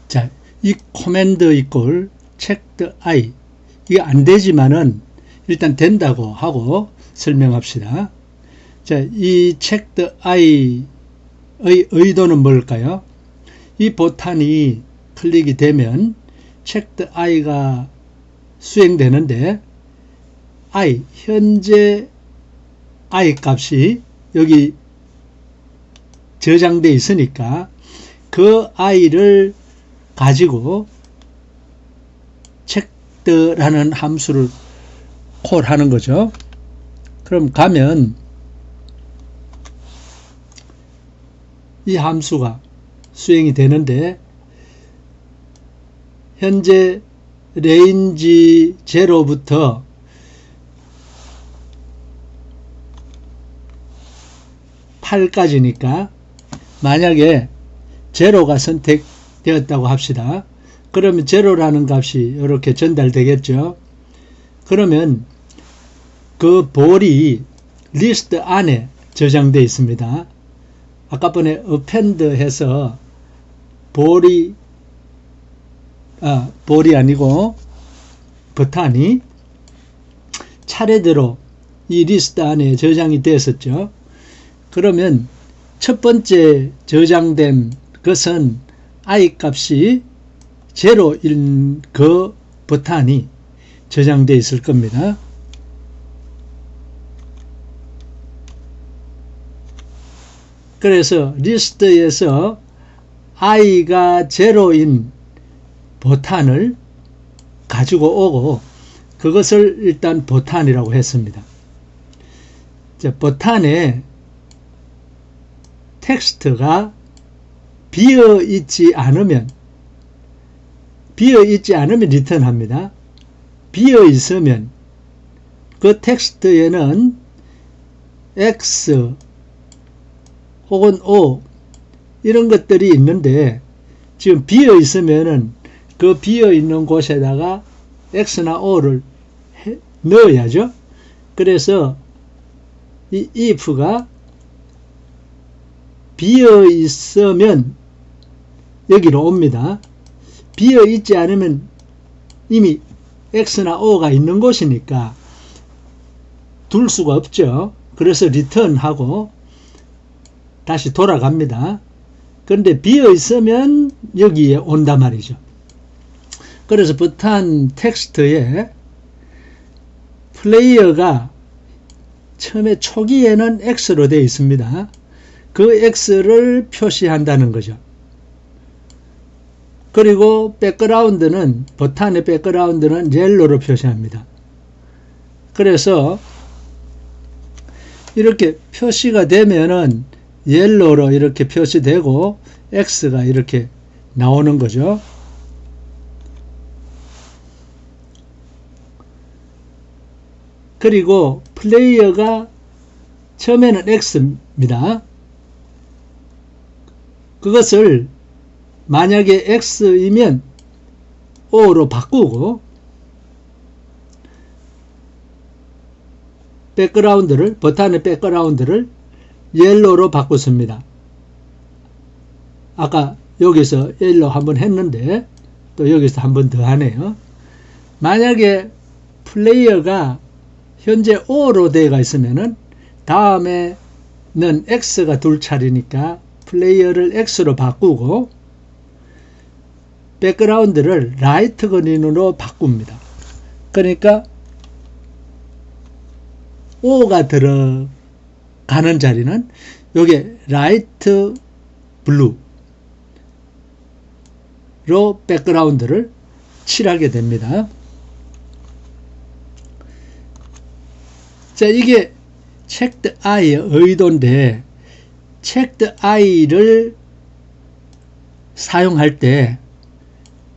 자, 이 command equal checked I 이게 안 되지만은 일단 된다고 하고 설명합시다. 자, 이 checked I의 의도는 뭘까요? 이 보탄이 클릭이 되면 checked I가 수행되는데 I, 현재 I 값이 여기 저장되어 있으니까 그 I를 가지고 checked라는 함수를 콜하는 거죠. 그럼 가면 이 함수가 수행이 되는데 현재 레인지 0부터 (8까지니까) 만약에 제로가 선택되었다고 합시다. 그러면 제로라는 값이 이렇게 전달되겠죠. 그러면 그 볼이 리스트 안에 저장되어 있습니다. 아까 전에 append 해서 볼이 아니고 버튼이 차례대로 이 리스트 안에 저장이 되었었죠. 그러면 첫 번째 저장된 것은 I 값이 제로인 그 버튼이 저장되어 있을 겁니다. 그래서 리스트에서 I가 제로인 버튼을 가지고 오고 그것을 일단 버튼이라고 했습니다. 자, 버튼에 텍스트가 비어있지 않으면 리턴합니다. 비어있으면 그 텍스트에는 X 혹은 O 이런 것들이 있는데 지금 비어있으면은 그 비어있는 곳에다가 X나 O를 넣어야죠. 그래서 이 if가 비어있으면 여기로 옵니다. 비어있지 않으면 이미 X나 O가 있는 곳이니까 둘 수가 없죠. 그래서 리턴하고 다시 돌아갑니다. 그런데 비어있으면 여기에 온단 말이죠. 그래서 버튼 텍스트에 플레이어가 처음에 초기에는 X로 되어 있습니다. 그 X를 표시한다는 거죠. 그리고 백그라운드는 버튼의 백그라운드는 옐로로 표시합니다. 그래서 이렇게 표시가 되면은 옐로로 이렇게 표시되고 X가 이렇게 나오는 거죠. 그리고 플레이어가 처음에는 X입니다. 그것을 만약에 X이면 O로 바꾸고 버튼의 백그라운드를 옐로우로 바꿨습니다. 아까 여기서 옐로우 한번 했는데 또 여기서 한번 더 하네요. 만약에 플레이어가 현재 O로 되어 있으면은 다음에는 X가 둘 차례니까 플레이어를 X로 바꾸고 백그라운드를 라이트 그린으로 바꿉니다. 그러니까 O가 들어가는 자리는 요게 라이트 블루로 백그라운드를 칠하게 됩니다. 자, 이게 checked I의 의도인데 checked I를 사용할 때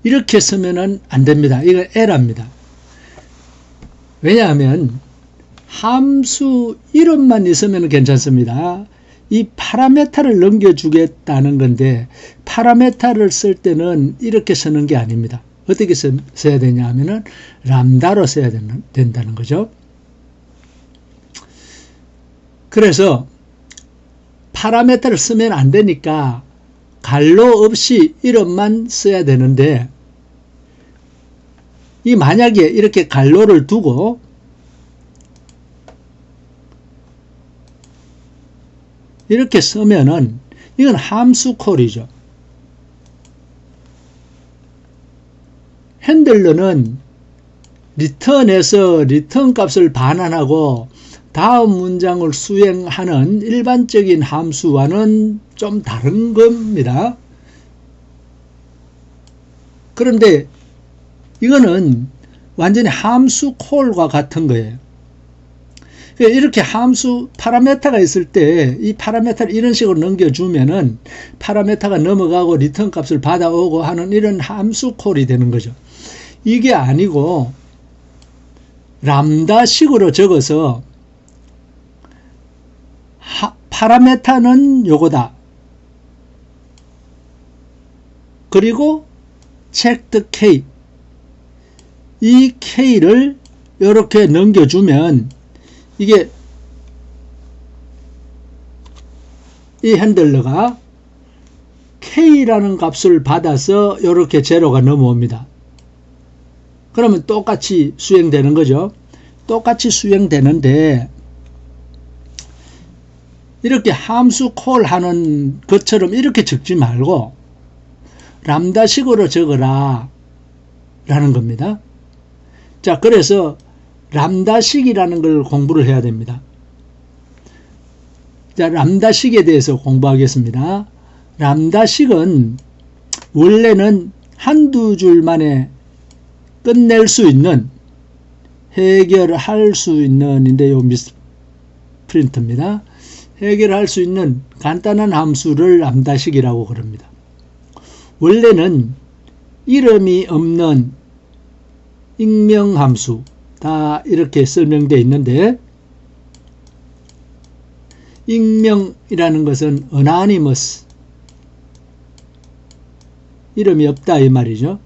이렇게 쓰면은 안 됩니다. 이거 에러입니다. 왜냐하면 함수 이름만 있으면 괜찮습니다. 이 파라메타를 넘겨주겠다는 건데 파라메타를 쓸 때는 이렇게 쓰는 게 아닙니다. 어떻게 써야 되냐 하면은 람다로 써야 된다는 거죠. 그래서 파라메타를 쓰면 안 되니까 갈로 없이 이름만 써야 되는데, 이 만약에 이렇게 갈로를 두고 이렇게 쓰면은 이건 함수 콜이죠. 핸들러는 리턴에서 리턴 값을 반환하고 다음 문장을 수행하는 일반적인 함수와는 좀 다른 겁니다. 그런데 이거는 완전히 함수 콜과 같은 거예요. 이렇게 함수 파라메타가 있을 때 이 파라메타를 이런 식으로 넘겨주면은 파라메타가 넘어가고 리턴 값을 받아오고 하는 이런 함수 콜이 되는 거죠. 이게 아니고 람다식으로 적어서 파라메타는 요거다. 그리고 checked K, 이 K를 이렇게 넘겨주면 이게 이 핸들러가 K라는 값을 받아서 이렇게 제로가 넘어옵니다. 그러면 똑같이 수행되는 거죠. 똑같이 수행되는데 이렇게 함수 콜 하는 것처럼 이렇게 적지 말고 람다식으로 적어라 라는 겁니다. 자, 그래서 람다식이라는 걸 공부를 해야 됩니다. 자, 람다식에 대해서 공부하겠습니다. 람다식은 원래는 한두 줄 만에 끝낼 수 있는, 해결할 수 있는, 인데 요 미스프린트입니다. 해결할 수 있는 간단한 함수를 람다식이라고 그럽니다. 원래는 이름이 없는 익명함수, 다 이렇게 설명되어 있는데, 익명이라는 것은 anonymous, 이름이 없다 이 말이죠.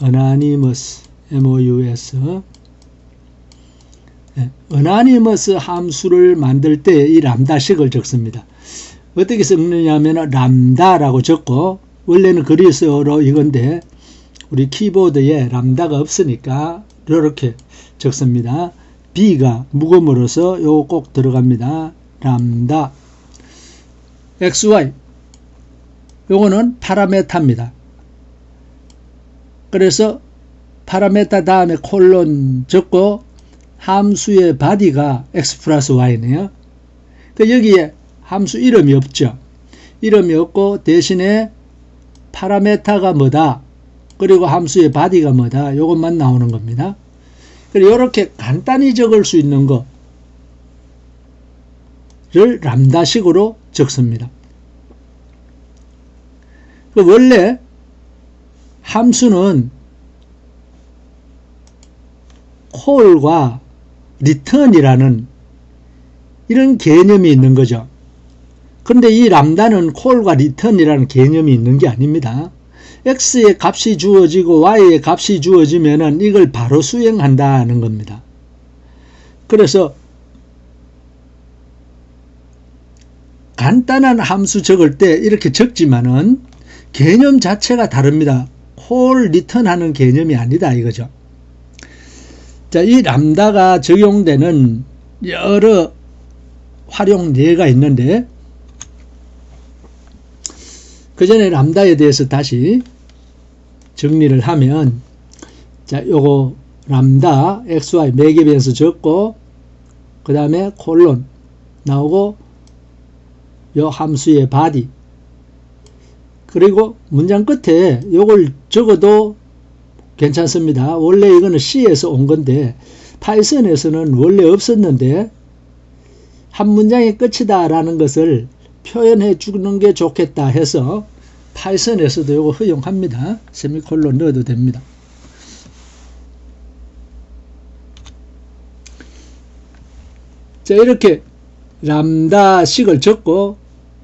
anonymous, MOUS. anonymous 함수를 만들 때 이 람다식을 적습니다. 어떻게 적느냐면 람다라고 적고, 원래는 그리스어로 이건데 우리 키보드에 람다가 없으니까 이렇게 적습니다. B가 묵음으로서 요거 꼭 들어갑니다. 람다. XY, 요거는 파라메타입니다. 그래서 파라메타 다음에 콜론 적고 함수의 바디가 x 플러스 y네요. 여기에 함수 이름이 없죠. 이름이 없고 대신에 파라메타가 뭐다, 그리고 함수의 바디가 뭐다, 이것만 나오는 겁니다. 이렇게 간단히 적을 수 있는 거를 람다식으로 적습니다. 원래 함수는 콜과 리턴이라는 이런 개념이 있는 거죠. 그런데 이 람다는 콜과 리턴이라는 개념이 있는 게 아닙니다. x의 값이 주어지고 y의 값이 주어지면은 이걸 바로 수행한다는 겁니다. 그래서 간단한 함수 적을 때 이렇게 적지만은 개념 자체가 다릅니다. 콜 리턴 하는 개념이 아니다 이거죠. 자, 이 람다가 적용되는 여러 활용 예가 있는데, 그 전에 람다에 대해서 다시 정리를 하면, 자, 요거 람다 xy 매개변수 적고 그 다음에 콜론 나오고 요 함수의 바디, 그리고 문장 끝에 요걸 적어도 괜찮습니다. 원래 이거는 C에서 온 건데 파이썬에서는 원래 없었는데 한 문장의 끝이다 라는 것을 표현해 주는 게 좋겠다 해서 파이썬에서도 이거 허용합니다. 세미콜론 넣어도 됩니다. 자, 이렇게 람다식을 적고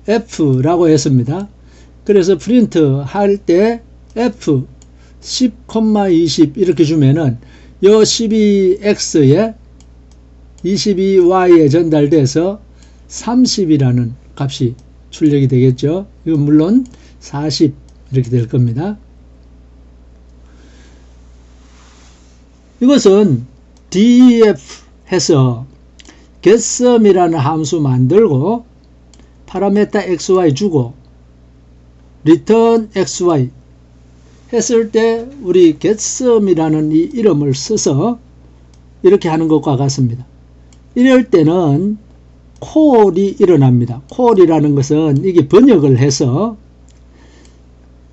F라고 했습니다. 그래서 프린트 할 때 F 10,20 이렇게 주면은 요 12x에 22y에 전달돼서 30이라는 값이 출력이 되겠죠. 이건 물론 40 이렇게 될 겁니다. 이것은 def 해서 getSum이라는 함수 만들고 파라메타 xy 주고 return xy 했을 때 우리 getSum이라는 이 이름을 써서 이렇게 하는 것과 같습니다. 이럴 때는 콜이 일어납니다. 콜이라는 것은 이게 번역을 해서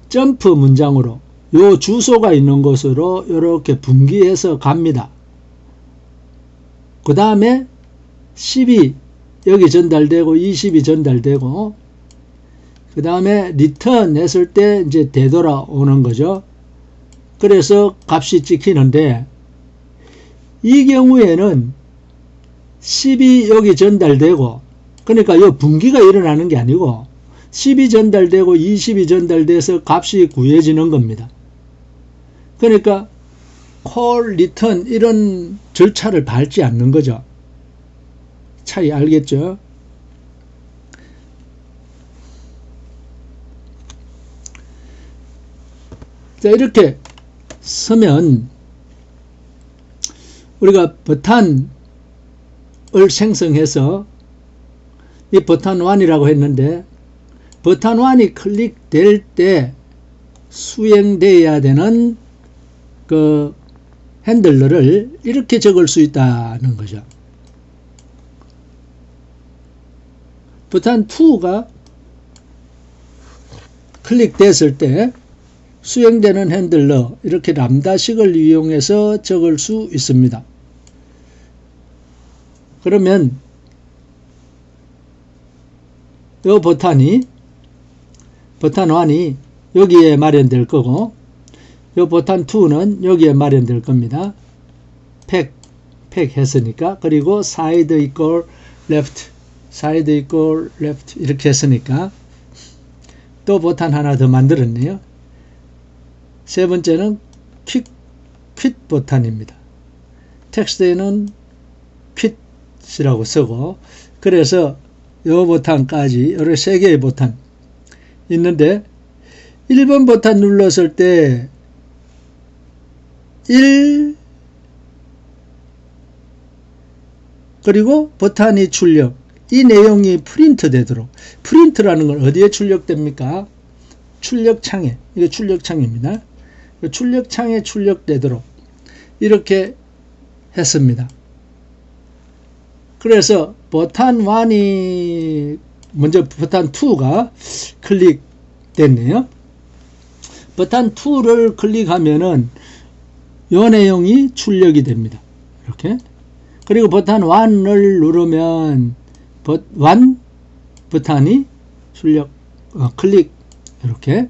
점프 문장으로 요 주소가 있는 곳으로 이렇게 분기해서 갑니다. 그 다음에 10이 여기 전달되고 20이 전달되고 그 다음에 리턴 했을 때 이제 되돌아오는 거죠. 그래서 값이 찍히는데 이 경우에는 10이 여기 전달되고 그러니까 이 분기가 일어나는 게 아니고 10이 전달되고 20이 전달돼서 값이 구해지는 겁니다. 그러니까 call, return 이런 절차를 밟지 않는 거죠. 차이 알겠죠? 자, 이렇게 쓰면 우리가 버튼을 생성해서 이 버튼 1이라고 했는데 버튼 1이 클릭될 때 수행되어야 되는 그 핸들러를 이렇게 적을 수 있다는 거죠. 버튼 2가 클릭됐을 때 수행되는 핸들러 이렇게 람다식을 이용해서 적을 수 있습니다. 그러면 이 버튼 1이 여기에 마련될 거고 이 버튼 2는 여기에 마련될 겁니다. 팩 했으니까. 그리고 side equal left 이렇게 했으니까 또 버튼 하나 더 만들었네요. 세 번째는 quit 버튼입니다. 텍스트에는 quit이라고 쓰고 그래서 이 버튼까지 이렇게 세 개의 버튼 있는데 1번 버튼 눌렀을 때 1 그리고 버튼이 출력 이 내용이 프린트 되도록 프린트라는 건 어디에 출력됩니까? 출력창에 이게 출력창입니다. 출력창에 출력되도록 이렇게 했습니다. 그래서 버튼 1이 먼저 버튼 2가 클릭됐네요. 버튼 2를 클릭하면은 요 내용이 출력이 됩니다. 이렇게. 그리고 버튼 1을 누르면 1 버튼이 출력 클릭 이렇게.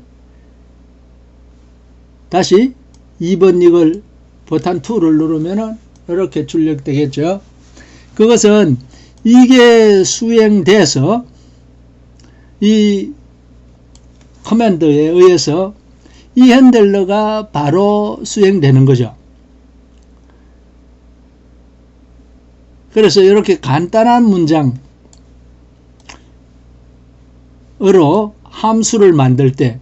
다시 2번 이걸 버튼 2를 누르면은 이렇게 출력되겠죠. 그것은 이게 수행돼서 이 커맨드에 의해서 이 핸들러가 바로 수행되는 거죠. 그래서 이렇게 간단한 문장으로 함수를 만들 때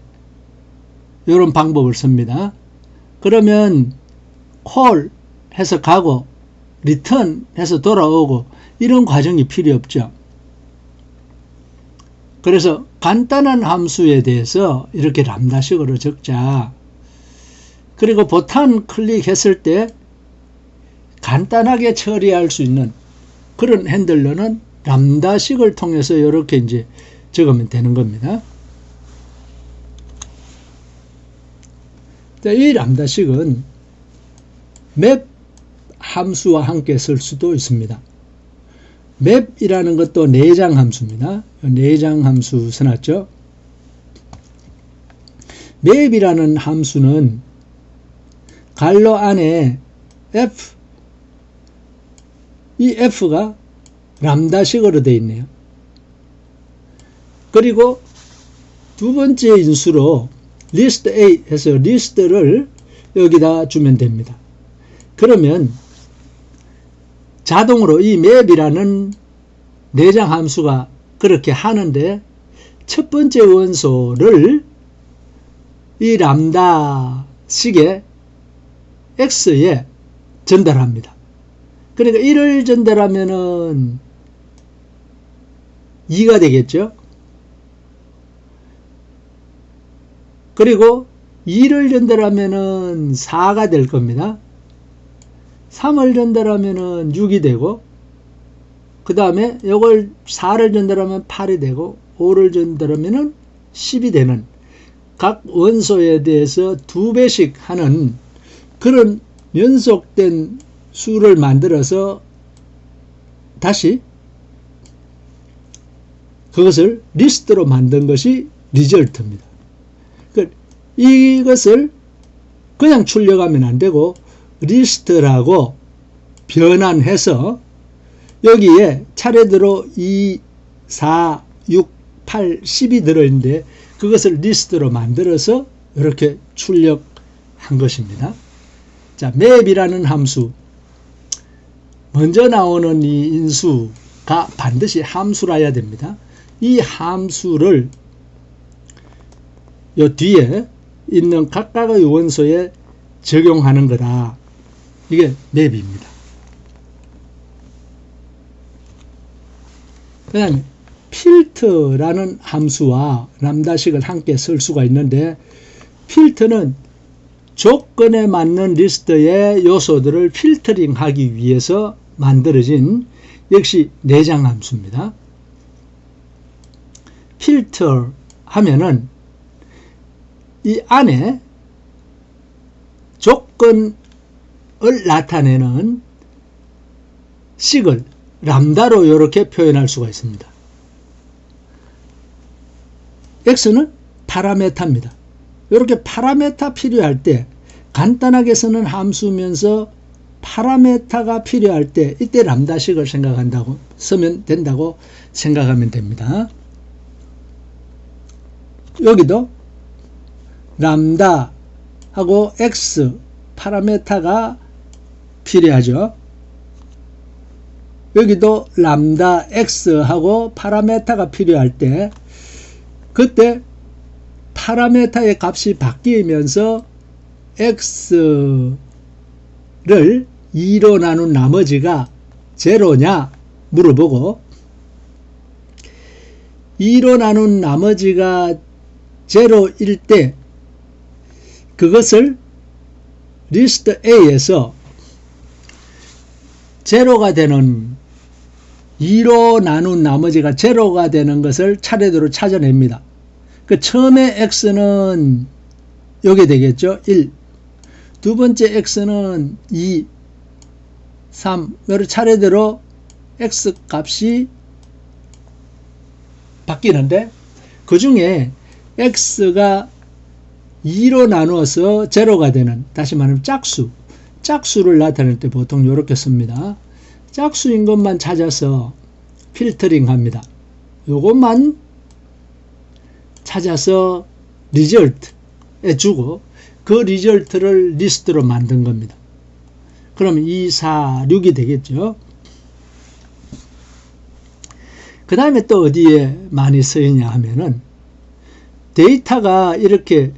이런 방법을 씁니다. 그러면 call 해서 가고 return 해서 돌아오고 이런 과정이 필요 없죠. 그래서 간단한 함수에 대해서 이렇게 람다식으로 적자. 그리고 버튼 클릭했을 때 간단하게 처리할 수 있는 그런 핸들러는 람다식을 통해서 이렇게 이제 적으면 되는 겁니다. 자, 이 람다식은 맵 함수와 함께 쓸 수도 있습니다. 맵이라는 것도 내장 함수입니다. 내장 함수 써놨죠. 맵이라는 함수는 갈로 안에 f 이 f가 람다식으로 되어 있네요. 그리고 두 번째 인수로 list A 해서 리스트를 여기다 주면 됩니다. 그러면 자동으로 이 맵이라는 내장 함수가 그렇게 하는데 첫 번째 원소를 이 람다 식의 x에 전달합니다. 그러니까 1을 전달하면은 2가 되겠죠. 그리고 2를 전달하면은 4가 될 겁니다. 3을 전달하면은 6이 되고, 그 다음에 이걸 4를 전달하면 8이 되고, 5를 전달하면은 10이 되는, 각 원소에 대해서 2배씩 하는 그런 연속된 수를 만들어서 다시 그것을 리스트로 만든 것이 리절트입니다. 이것을 그냥 출력하면 안 되고 리스트라고 변환해서 여기에 차례대로 2, 4, 6, 8, 10이 들어있는데 그것을 리스트로 만들어서 이렇게 출력한 것입니다. 자, 맵이라는 함수, 먼저 나오는 이 인수가 반드시 함수라야 됩니다. 이 함수를 요 뒤에 있는 각각의 원소에 적용하는 거다. 이게 맵입니다. 그 다음에 필터라는 함수와 람다식을 함께 쓸 수가 있는데, 필터는 조건에 맞는 리스트의 요소들을 필터링하기 위해서 만들어진 역시 내장 함수입니다. 필터 하면은 이 안에 조건을 나타내는 식을 람다로 이렇게 표현할 수가 있습니다. x는 파라메타입니다. 이렇게 파라메타 필요할 때, 간단하게 쓰는 함수면서 파라메타가 필요할 때 이때 람다식을 생각한다고 쓰면 된다고 생각하면 됩니다. 여기도 람다하고 x 파라메타가 필요하죠. 여기도 람다 x하고 파라메타가 필요할 때, 그때 파라메타의 값이 바뀌면서 x를 2로 나눈 나머지가 제로냐 물어보고, 2로 나눈 나머지가 제로일 때 그것을 리스트 A에서 제로가 되는, 2로 나눈 나머지가 제로가 되는 것을 차례대로 찾아냅니다. 그 처음에 x는 요게 되겠죠. 1. 두 번째 x는 2, 3. 요런 차례대로 x 값이 바뀌는데, 그 중에 x가 2로 나누어서 제로가 되는, 다시 말하면 짝수를 나타낼 때 보통 이렇게 씁니다. 짝수인 것만 찾아서 필터링 합니다. 요것만 찾아서 리절트에 주고, 그 리절트를 리스트로 만든 겁니다. 그러면 2, 4, 6이 되겠죠. 그 다음에 또 어디에 많이 쓰이냐 하면은, 데이터가 이렇게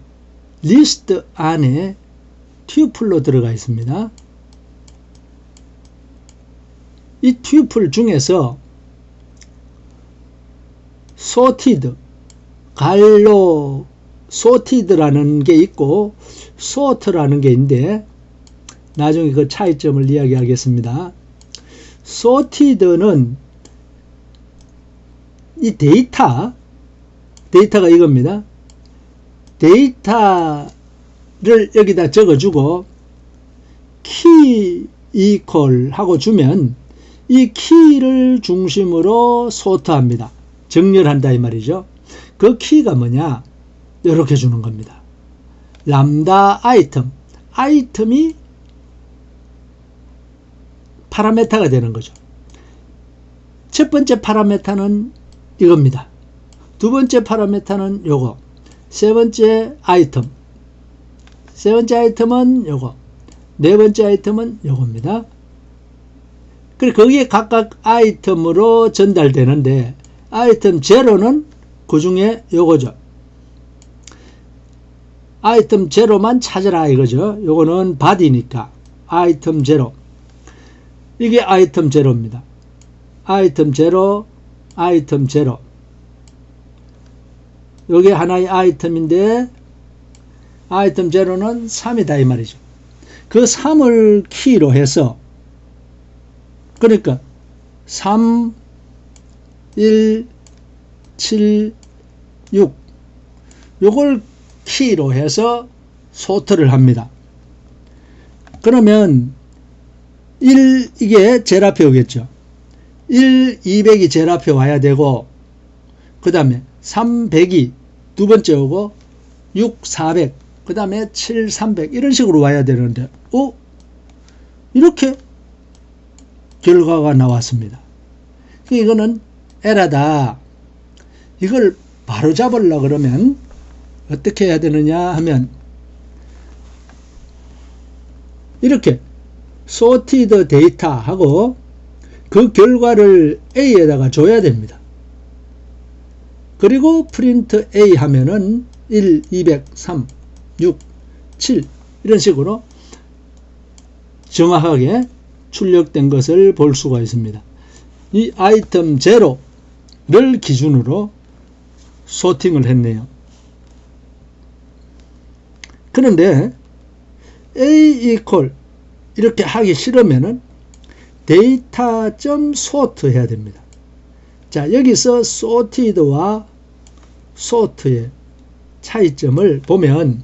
리스트 안에 튜플로 들어가 있습니다. 이 튜플 중에서 sorted, 갈로 sorted라는 게 있고 sort라는 게 있는데, 나중에 그 차이점을 이야기하겠습니다. sorted는 이 데이터가 이겁니다. 데이터를 여기다 적어주고 키 이퀄 하고 주면 이 키를 중심으로 소트합니다. 정렬한다 이 말이죠. 그 키가 뭐냐? 이렇게 주는 겁니다. 람다 아이템이 파라메타가 되는 거죠. 첫 번째 파라메타는 이겁니다. 두 번째 파라메타는 요거. 세 번째 아이템은 요거. 네 번째 아이템은 요겁니다. 그래 거기에 각각 아이템으로 전달되는데 아이템 제로는 그 중에 요거죠. 아이템 제로만 찾아라 이거죠. 요거는 바디니까 아이템 제로. 이게 아이템 제로입니다. 아이템 제로, 아이템 제로. 요게 하나의 아이템인데 아이템 제로는 3이다 이 말이죠. 그 3을 키로 해서 그러니까 3, 1, 7, 6 요걸 키로 해서 소트를 합니다. 그러면 1 이게 제일 앞에 오겠죠. 1, 200이 제일 앞에 와야 되고 그 다음에 300이 두 번째 오고 6, 400 그 다음에 7, 300 이런 식으로 와야 되는데 이렇게 결과가 나왔습니다. 이거는 에러다. 이걸 바로 잡으려고 그러면 어떻게 해야 되느냐 하면 이렇게 sorted 데이터 하고 그 결과를 A에다가 줘야 됩니다. 그리고 print A 하면은 1, 200, 3, 6, 7 이런 식으로 정확하게 출력된 것을 볼 수가 있습니다. 이 아이템 제로를 기준으로 소팅을 했네요. 그런데 A equal 이렇게 하기 싫으면은 data.sort 해야 됩니다. 자, 여기서 sorted와 sort의 차이점을 보면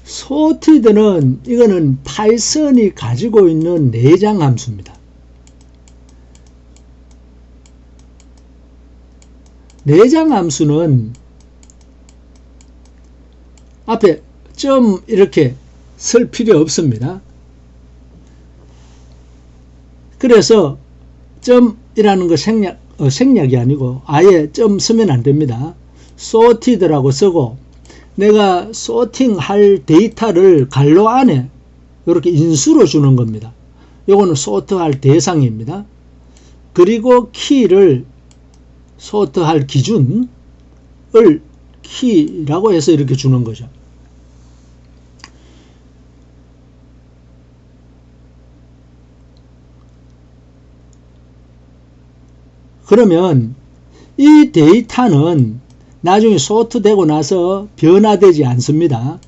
sorted는 이거는 파이썬이 가지고 있는 내장 함수입니다. 내장 함수는 앞에 점 이렇게 쓸 필요 없습니다. 그래서 점이라는 거 생략이 아니고 아예 점 쓰면 안 됩니다. sorted라고 쓰고 내가 sorting 할 데이터를 괄호 안에 이렇게 인수로 주는 겁니다. 요거는 sort 할 대상입니다. 그리고 키를 sort 할 기준을 키라고 해서 이렇게 주는 거죠. 그러면 이 데이터는 나중에 소트되고 나서 변화되지 않습니다.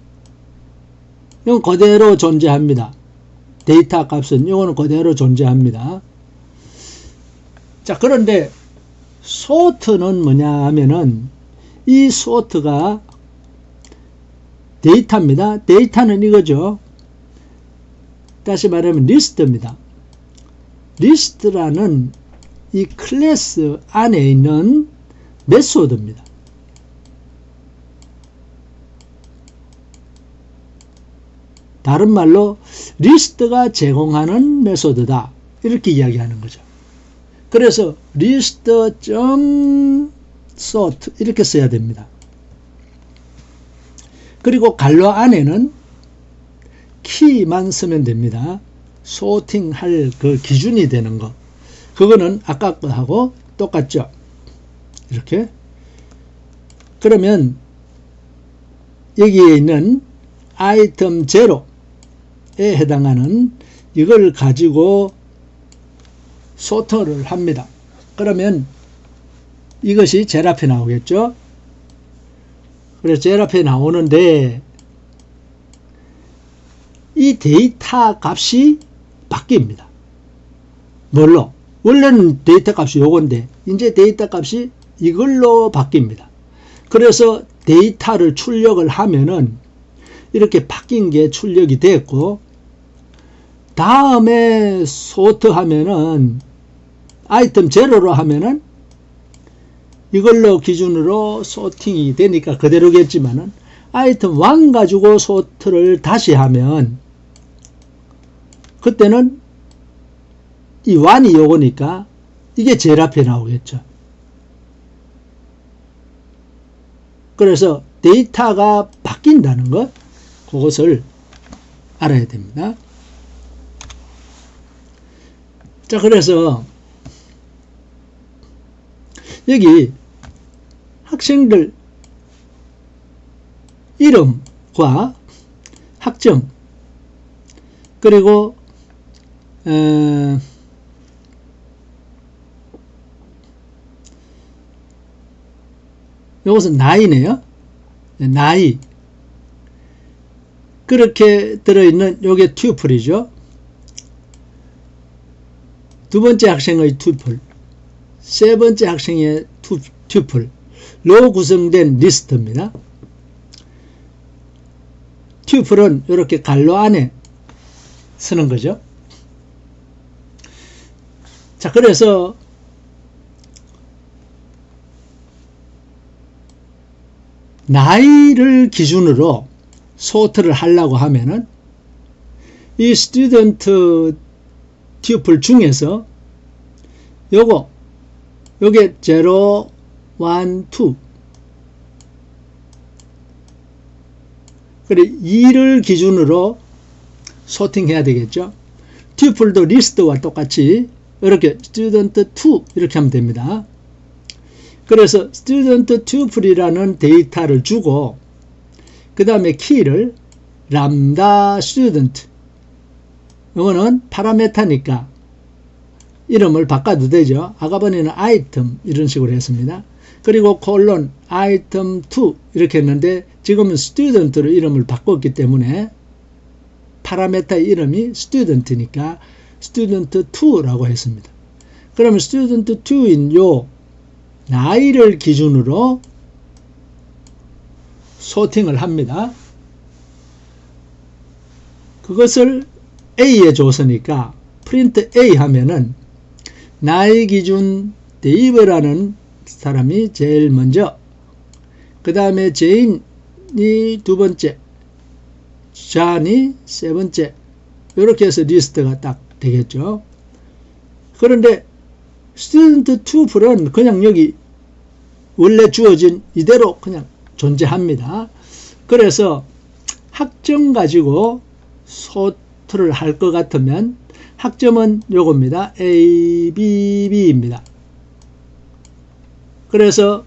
이건 그대로 존재합니다. 데이터 값은 이거는 그대로 존재합니다. 자, 그런데 소트는 뭐냐 하면은 이 소트가 데이터입니다. 데이터는 이거죠. 다시 말하면 리스트입니다. 리스트라는 이 클래스 안에 있는 메소드입니다. 다른 말로 리스트가 제공하는 메소드다 이렇게 이야기하는 거죠. 그래서 list.sort 이렇게 써야 됩니다. 그리고 괄호 안에는 키만 쓰면 됩니다. sorting 할 그 기준이 되는 거. 그거는 아까 거하고 똑같죠. 이렇게. 그러면 여기에 있는 아이템 제로에 해당하는 이걸 가지고 소터를 합니다. 그러면 이것이 제일 앞에 나오겠죠. 그래서 제일 앞에 나오는데 이 데이터 값이 바뀝니다. 뭘로? 원래는 데이터 값이 요건데 이제 데이터 값이 이걸로 바뀝니다. 그래서 데이터를 출력을 하면은 이렇게 바뀐 게 출력이 됐고 다음에 소트 하면은 아이템 제로로 하면은 이걸로 기준으로 소팅이 되니까 그대로겠지만은 아이템 1 가지고 소트를 다시 하면 그때는 이 1이 요거니까 이게 제일 앞에 나오겠죠. 그래서 데이터가 바뀐다는 것 그것을 알아야 됩니다. 자, 그래서 여기 학생들 이름과 학점 그리고 이것은 나이네요. 나이 그렇게 들어있는 요게 튜플이죠. 두 번째 학생의 튜플, 세 번째 학생의 튜플로 구성된 리스트입니다. 튜플은 이렇게 갈로 안에 쓰는 거죠. 자, 그래서 나이를 기준으로 소트를 하려고 하면은 이 스튜던트 튜플 중에서 요게 0, 1, 2 그래 2를 기준으로 소팅해야 되겠죠. 튜플도 리스트와 똑같이 이렇게 스튜던트 2 이렇게 하면 됩니다. 그래서 스튜던트 튜플이라는 데이터를 주고 그 다음에 키를 람다 스튜던트 이거는 파라메타니까 이름을 바꿔도 되죠. 아까번에는 아이템 이런 식으로 했습니다. 그리고 콜론 아이템 2 이렇게 했는데 지금은 스튜던트로 이름을 바꿨기 때문에 파라메타의 이름이 스튜던트니까 스튜던트 2라고 했습니다. 그러면 스튜던트 2인 요 나이를 기준으로 소팅을 합니다. 그것을 A에 줬으니까 프린트 A 하면은 나이 기준 데이브라는 사람이 제일 먼저, 그 다음에 제인이 두 번째, 잔이 세 번째, 이렇게 해서 리스트가 딱 되겠죠. 그런데 스튜던트 튜플은 그냥 여기 원래 주어진 이대로 그냥 존재합니다. 그래서 학점 가지고 소트를 할 것 같으면 학점은 요겁니다. A, B, B입니다. 그래서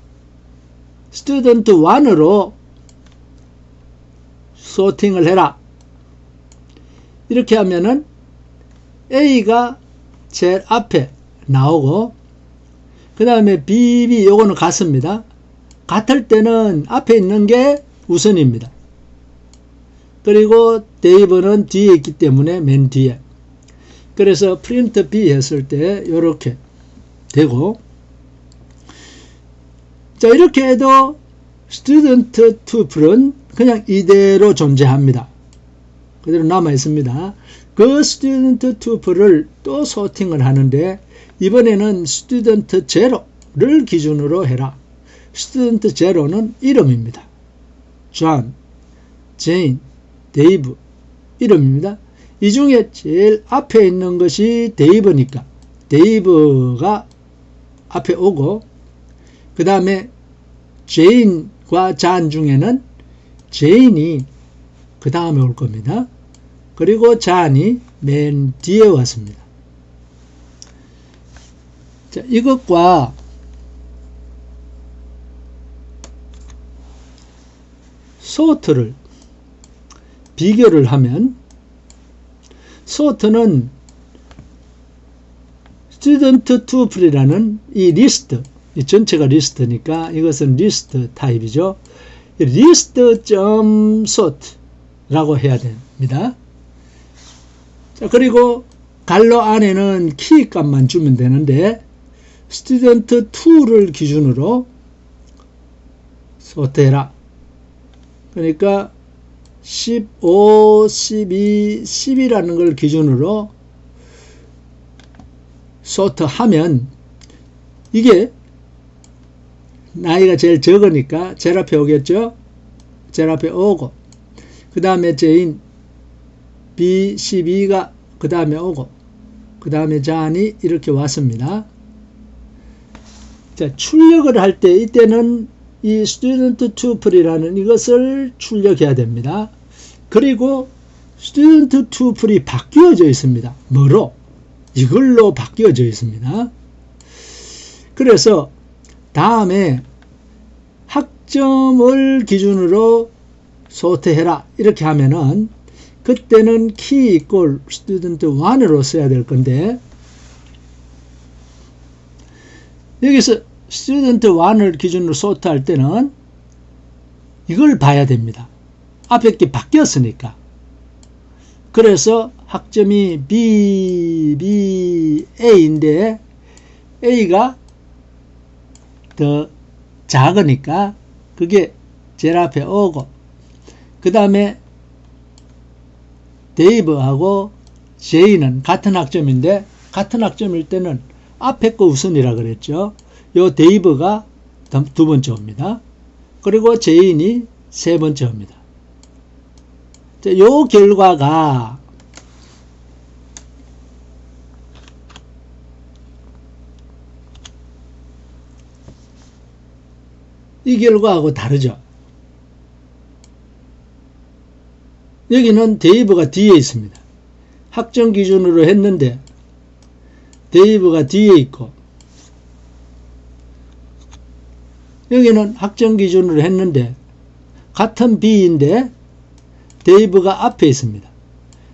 스튜던트 1으로 소팅을 해라. 이렇게 하면은 A가 제일 앞에 나오고 그 다음에 B, B 요거는 같습니다. 같을 때는 앞에 있는 게 우선입니다. 그리고 데이브는 뒤에 있기 때문에 맨 뒤에. 그래서 프린트 B 했을 때 이렇게 되고, 자 이렇게 해도 스튜던트 튜플은 그냥 이대로 존재합니다. 그대로 남아 있습니다. 그 스튜던트 튜플을 또 소팅을 하는데 이번에는 스튜던트 제로를 기준으로 해라. 스튜던트 제로는 이름입니다. 존, 제인, 데이브 이름입니다. 이 중에 제일 앞에 있는 것이 데이브니까 데이브가 앞에 오고, 그 다음에 제인과 잔 중에는 제인이 그 다음에 올 겁니다. 그리고 잔이 맨 뒤에 왔습니다. 자, 이것과 소트를 비교를 하면, 소트는 스튜던트 튜플이라는 이 리스트, 이 전체가 리스트니까 이것은 리스트 타입이죠. 리스트.sort라고 해야 됩니다. 자, 그리고 갈로 안에는 키 값만 주면 되는데 스튜던트 2를 기준으로 소트해라. 그러니까 15, 12, 10이라는 걸 기준으로 소트하면 이게 나이가 제일 적으니까 제일 앞에 오겠죠. 제일 앞에 오고, 그 다음에 제인 B12가 그 다음에 오고, 그 다음에 잔이 이렇게 왔습니다. 자, 출력을 할 때 이때는 이 스튜던트 튜플이라는 이것을 출력해야 됩니다. 그리고 스튜던트 튜플이 바뀌어져 있습니다. 뭐로? 이걸로 바뀌어져 있습니다. 그래서 다음에 학점을 기준으로 소트해라 이렇게 하면은 그때는 key equal student 1으로 써야 될 건데 여기서 student 1을 기준으로 소트할 때는 이걸 봐야 됩니다. 앞에 게 바뀌었으니까. 그래서 학점이 B, B, A인데 A가 더 작으니까 그게 제일 앞에 오고 그 다음에 데이브하고 J는 같은 학점인데 같은 학점일 때는 앞에 거 우선이라 그랬죠. 요 데이브가 두 번째 옵니다. 그리고 J인이 세 번째 옵니다. 요 결과가 이 결과하고 다르죠. 여기는 데이브가 뒤에 있습니다. 학점 기준으로 했는데 데이브가 뒤에 있고 여기는 학점 기준으로 했는데 같은 B인데 데이브가 앞에 있습니다.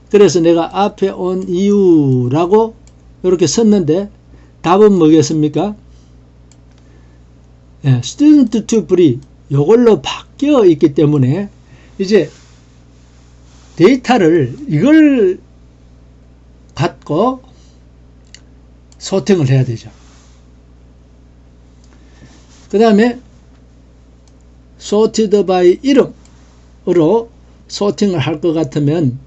그래서 내가 앞에 온 이유라고 이렇게 썼는데 답은 뭐겠습니까? 예, student to free 요걸로 바뀌어 있기 때문에 이제 데이터를 이걸 갖고 소팅을 해야 되죠. 그 다음에 sorted by 이름으로 소팅을 할 것 같으면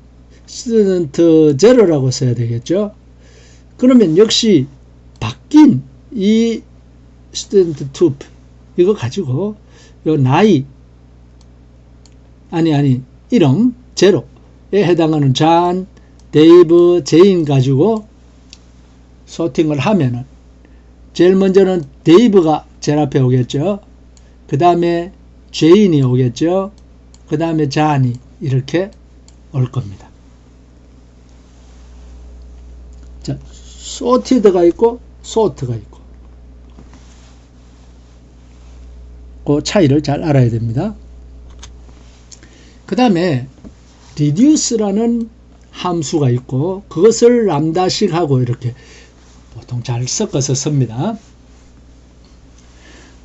student 0라고 써야 되겠죠. 그러면 역시 바뀐 이 student 2 이거 가지고 요 나이 이름 0에 해당하는 잔, 데이브, 제인 가지고 소팅을 하면은 제일 먼저는 데이브가 제일 앞에 오겠죠. 그 다음에 제인이 오겠죠. 그 다음에 잔이 이렇게 올 겁니다. 자, sorted가 있고 sort가 있고 그 차이를 잘 알아야 됩니다. 그 다음에 reduce라는 함수가 있고 그것을 람다식하고 이렇게 보통 잘 섞어서 씁니다.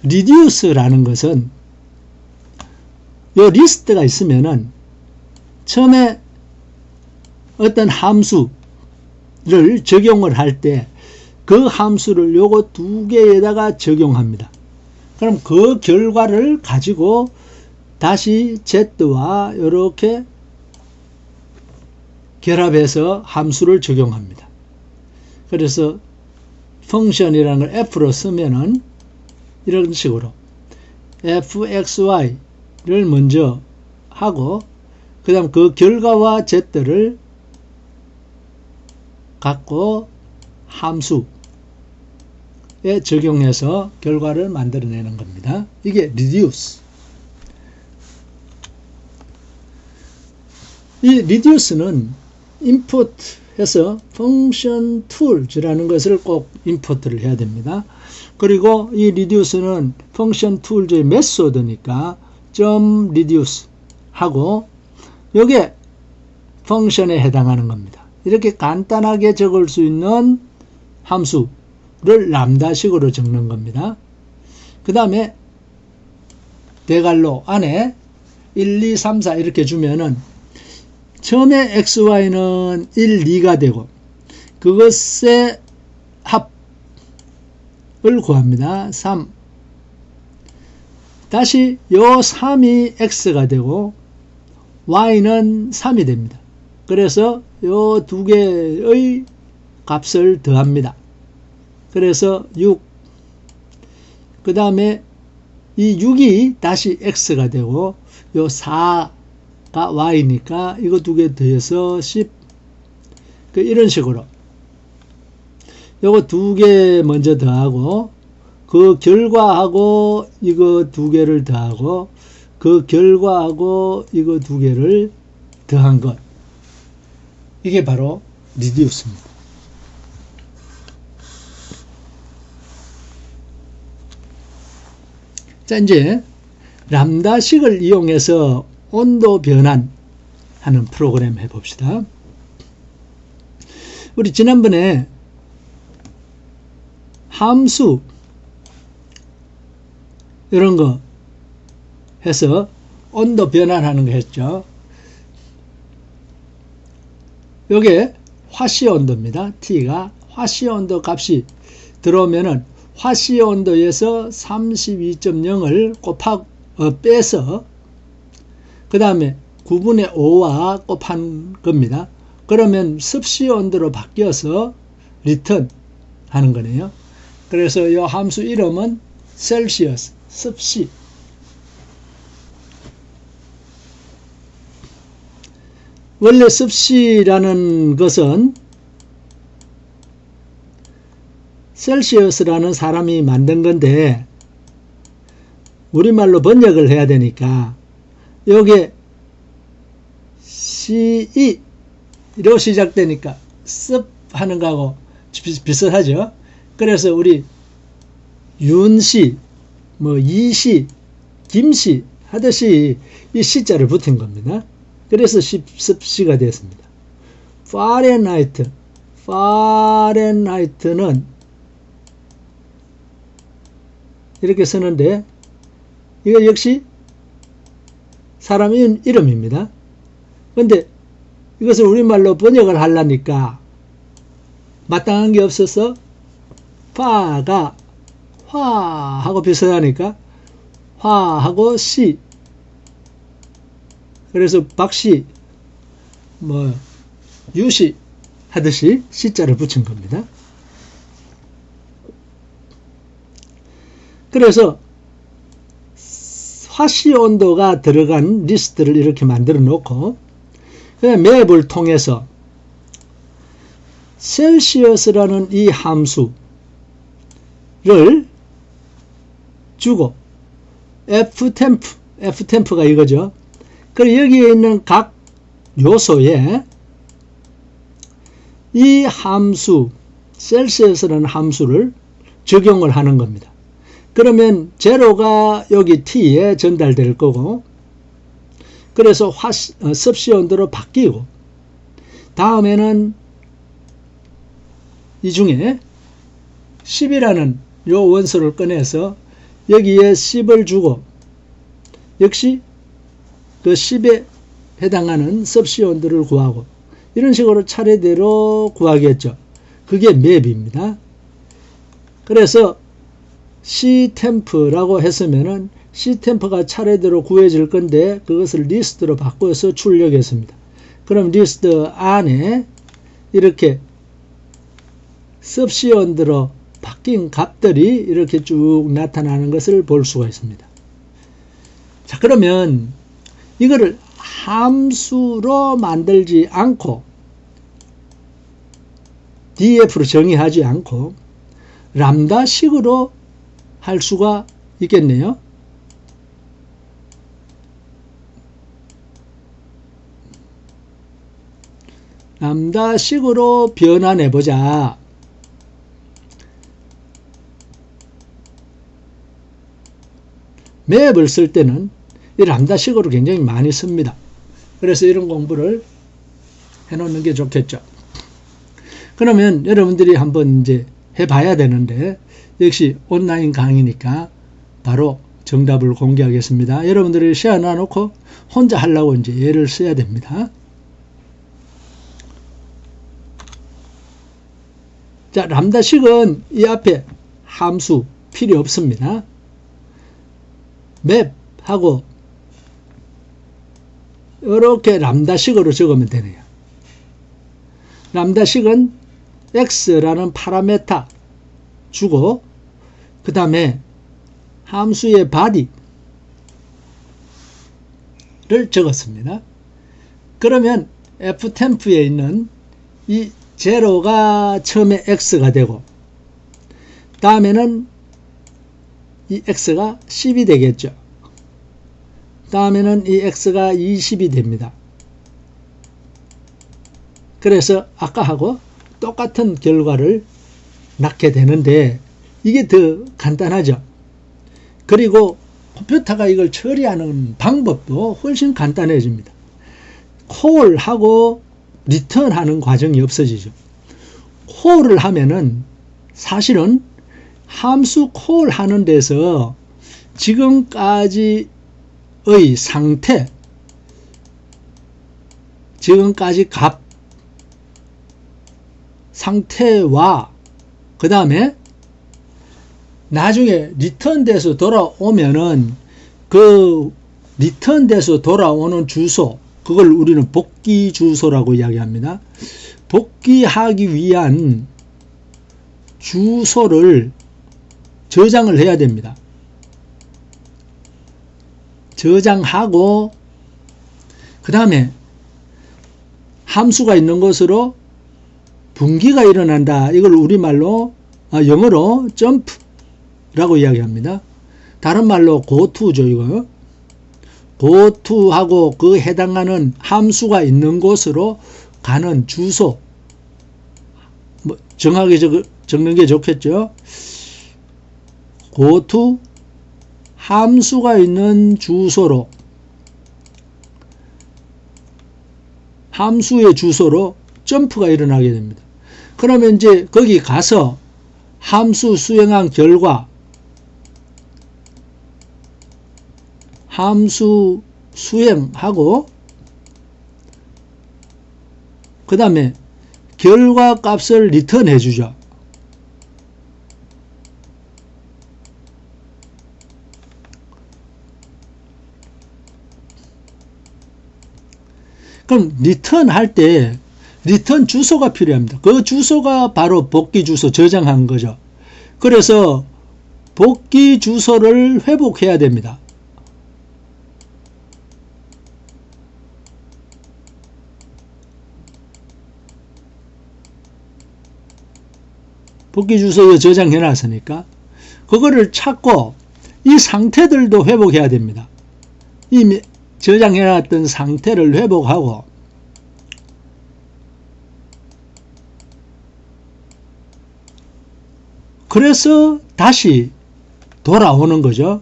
reduce라는 것은 요 리스트가 있으면은 처음에 어떤 함수를 적용을 할 때 그 함수를 요거 두 개에다가 적용합니다. 그럼 그 결과를 가지고 다시 z와 이렇게 결합해서 함수를 적용합니다. 그래서 펑션이라는 걸 f로 쓰면은 이런 식으로 fxy를 먼저 하고 그 다음 그 결과와 z를 갖고 함수에 적용해서 결과를 만들어내는 겁니다. 이게 reduce. 이 reduce는 input 해서 function tools라는 것을 꼭 import를 해야 됩니다. 그리고 이 reduce는 function tools의 메소드니까 .reduce 하고 요게 펑션에 해당하는 겁니다. 이렇게 간단하게 적을 수 있는 함수를 람다식으로 적는 겁니다. 그 다음에 대괄호 안에 1, 2, 3, 4 이렇게 주면은 처음에 xy는 1, 2가 되고 그것의 합을 구합니다. 3 다시 요 3이 x가 되고 y는 3이 됩니다. 그래서 요 두 개의 값을 더합니다. 그래서 6 그 다음에 이 6이 다시 x가 되고 요 4가 y니까 이거 두 개 더해서 10 이런 식으로 요거 두 개 먼저 더하고 그 결과하고 이거 두 개를 더하고 그 결과하고 이거 두 개를 더한 것 이게 바로 reduce입니다. 자, 이제 람다식을 이용해서 온도 변환하는 프로그램 해봅시다. 우리 지난번에 함수 이런 거 해서 온도 변환하는 거 했죠. 요게 화씨 온도입니다. T가 화씨 온도 값이 들어오면은 화씨 온도에서 32.0을 빼서 그 다음에 9분의 5와 곱한 겁니다. 그러면 습시 온도로 바뀌어서 리턴 하는 거네요. 그래서 이 함수 이름은 셀시어스, 습시. 원래 습시라는 것은 셀시어스라는 사람이 만든 건데 우리말로 번역을 해야 되니까 여기에 CE로 시작되니까 습 하는 거하고 비슷하죠. 그래서 우리 윤씨, 이씨, 김씨 하듯이 이 시자를 붙인 겁니다. 그래서 습시가 됐습니다. 파렌하이트는 이렇게 쓰는데 이거 역시 사람 이름입니다. 근데 이것을 우리말로 번역을 하려니까 마땅한 게 없어서 파가 화하고 비슷하니까 화하고 시, 그래서 박씨 유씨 하듯이 시자를 붙인 겁니다. 그래서 화씨 온도가 들어간 리스트를 이렇게 만들어 놓고 그냥 맵을 통해서 셀시어스라는 이 함수를 주고 Ftem프가 이거죠. 그리고 여기에 있는 각 요소에 이 함수 셀시어스라는 함수를 적용을 하는 겁니다. 그러면 제로가 여기 T에 전달될 거고 그래서 습시 온도로 바뀌고 다음에는 이 중에 10이라는 요 원소를 꺼내서 여기에 10을 주고 역시 그 10에 해당하는 습시 온도를 구하고 이런 식으로 차례대로 구하겠죠. 그게 맵입니다. 그래서 Ctem프라고 했으면은 Ctem프가 차례대로 구해질 건데 그것을 리스트로 바꿔서 출력했습니다. 그럼 리스트 안에 이렇게 습시 온도로 바뀐 값들이 이렇게 쭉 나타나는 것을 볼 수가 있습니다. 자, 그러면 이거를 함수로 만들지 않고 df로 정의하지 않고 람다식으로 할 수가 있겠네요. 람다식으로 변환해 보자. 맵을 쓸 때는 이 람다식으로 굉장히 많이 씁니다. 그래서 이런 공부를 해 놓는 게 좋겠죠. 그러면 여러분들이 한번 이제 해 봐야 되는데 역시 온라인 강의니까 바로 정답을 공개하겠습니다. 여러분들이 시간 놔놓고 혼자 하려고 이제 예를 써야 됩니다. 자, 람다식은 이 앞에 함수 필요 없습니다. 맵하고 이렇게 람다식으로 적으면 되네요. 람다식은 x라는 파라메타 주고 그 다음에 함수의 body를 적었습니다. 그러면 ftem프에 있는 이 제로가 처음에 x가 되고 다음에는 이 x가 10이 되겠죠. 다음에는 이 x가 20이 됩니다. 그래서 아까하고 똑같은 결과를 낳게 되는데 이게 더 간단하죠. 그리고 컴퓨터가 이걸 처리하는 방법도 훨씬 간단해집니다. 콜하고 리턴하는 과정이 없어지죠. 콜을 하면은 사실은 함수 콜하는 데서 지금까지의 상태, 지금까지 값, 상태와 그 다음에 나중에 리턴돼서 돌아오면은 그 리턴돼서 돌아오는 주소, 그걸 우리는 복귀 주소라고 이야기합니다. 복귀하기 위한 주소를 저장을 해야 됩니다. 저장하고 그 다음에 함수가 있는 곳으로 분기가 일어난다. 이걸 우리말로 영어로 점프라고 이야기합니다. 다른 말로 goto죠. 이거 goto하고 그 해당하는 함수가 있는 곳으로 가는 주소, 뭐 정확하게 적는 게 좋겠죠. goto 함수가 있는 주소로, 함수의 주소로 점프가 일어나게 됩니다. 그러면 이제 거기 가서 함수 수행한 결과, 함수 수행하고 그 다음에 결과 값을 리턴해 주죠. 그럼 리턴 할 때 리턴 주소가 필요합니다. 그 주소가 바로 복귀 주소 저장한 거죠. 그래서 복귀 주소를 회복해야 됩니다. 복귀 주소에 저장해 놨으니까 그거를 찾고 이 상태들도 회복해야 됩니다. 이미 저장해 놨던 상태를 회복하고 그래서 다시 돌아오는 거죠.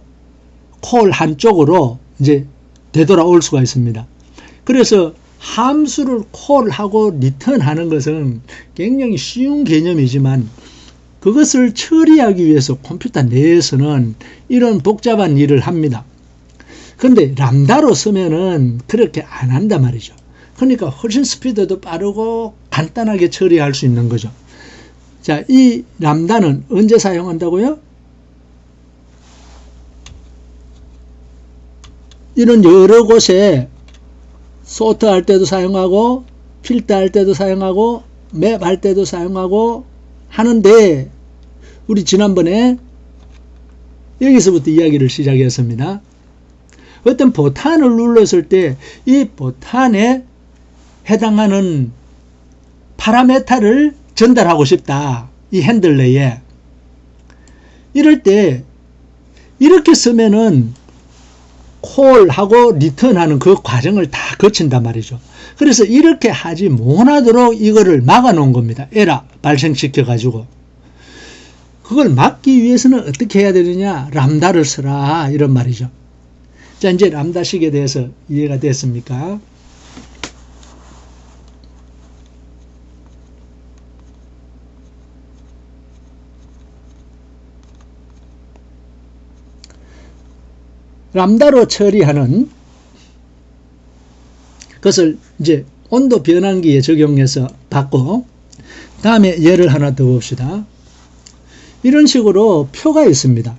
콜 한쪽으로 이제 되돌아올 수가 있습니다. 그래서 함수를 콜하고 리턴하는 것은 굉장히 쉬운 개념이지만 그것을 처리하기 위해서 컴퓨터 내에서는 이런 복잡한 일을 합니다. 그런데 람다로 쓰면은 그렇게 안 한단 말이죠. 그러니까 훨씬 스피드도 빠르고 간단하게 처리할 수 있는 거죠. 자, 이 람다는 언제 사용한다고요? 이런 여러 곳에 소트 할 때도 사용하고 필터 할 때도 사용하고 맵 할 때도 사용하고 하는데 우리 지난번에 여기서부터 이야기를 시작했습니다. 어떤 버튼을 눌렀을 때 이 버튼에 해당하는 파라메타를 전달하고 싶다. 이 핸들 내에. 이럴 때 이렇게 쓰면은 콜하고 리턴하는 그 과정을 다 거친단 말이죠. 그래서 이렇게 하지 못하도록 이거를 막아 놓은 겁니다. 에러 발생시켜 가지고. 그걸 막기 위해서는 어떻게 해야 되느냐? 람다를 쓰라 이런 말이죠. 자, 이제 람다식에 대해서 이해가 됐습니까? 람다로 처리하는 것을 이제 온도 변환기에 적용해서 봤고, 다음에 예를 하나 더 봅시다. 이런 식으로 표가 있습니다.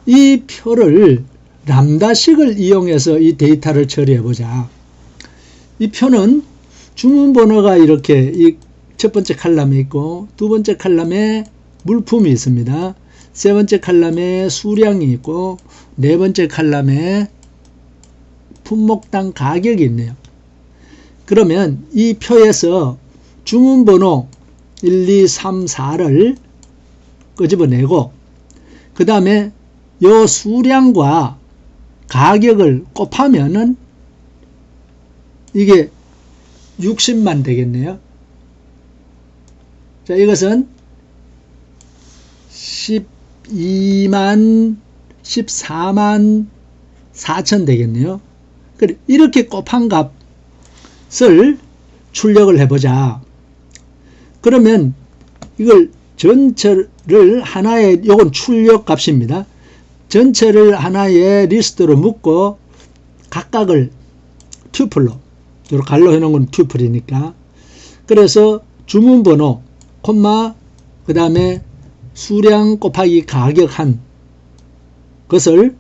이 표를 람다식을 이용해서 이 데이터를 처리해 보자. 이 표는 주문번호가 이렇게 이 첫 번째 칼럼에 있고 두 번째 칼럼에 물품이 있습니다. 세 번째 칼럼에 수량이 있고 네 번째 칼럼에 품목당 가격이 있네요. 그러면 이 표에서 주문번호 1, 2, 3, 4를 끄집어내고 그 다음에 요 수량과 가격을 곱하면은 이게 60만 되겠네요. 자, 이것은 12만 14만 4천 되겠네요. 그래, 이렇게 곱한 값을 출력을 해보자. 그러면 이걸 전체를 하나의, 요건 출력 값입니다. 전체를 하나의 리스트로 묶고 각각을 튜플로, 이렇게 갈로 해놓은 건 튜플이니까. 그래서 주문번호, 콤마, 그 다음에 수량 곱하기 가격한 것을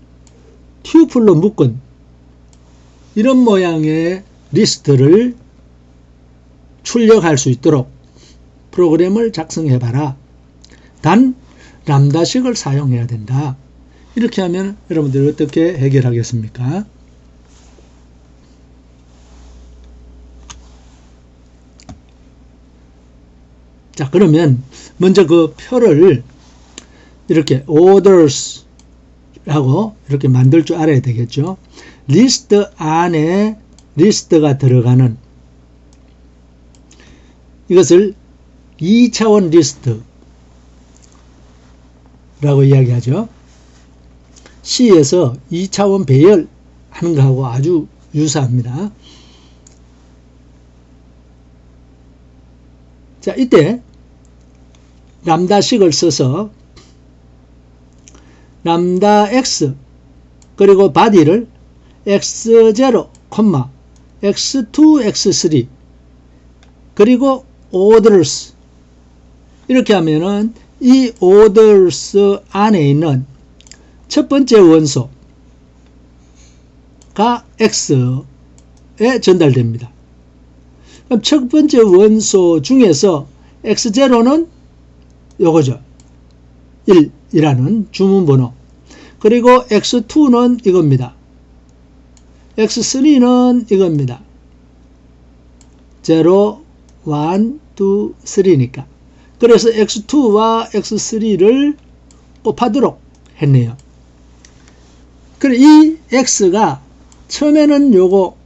튜플로 묶은 이런 모양의 리스트를 출력할 수 있도록 프로그램을 작성해봐라. 단 람다식을 사용해야 된다. 이렇게 하면 여러분들이 어떻게 해결하겠습니까? 자, 그러면 먼저 그 표를 이렇게 orders 라고 이렇게 만들 줄 알아야 되겠죠. 리스트 안에 리스트가 들어가는 이것을 2차원 리스트라고 이야기하죠. C에서 2차원 배열하는 것하고 아주 유사합니다. 자, 이때 람다식을 써서 람다 x 그리고 body를 x0, x2, x3 그리고 orders 이렇게 하면은 이 orders 안에 있는 첫 번째 원소가 x에 전달됩니다. 그럼 첫 번째 원소 중에서 x0는 요거죠. 1이라는 주문번호. 그리고 x2는 이겁니다. x3는 이겁니다. 0, 1, 2, 3니까. 그래서 x2와 x3를 곱하도록 했네요. 그래, 이 x가 처음에는 요거,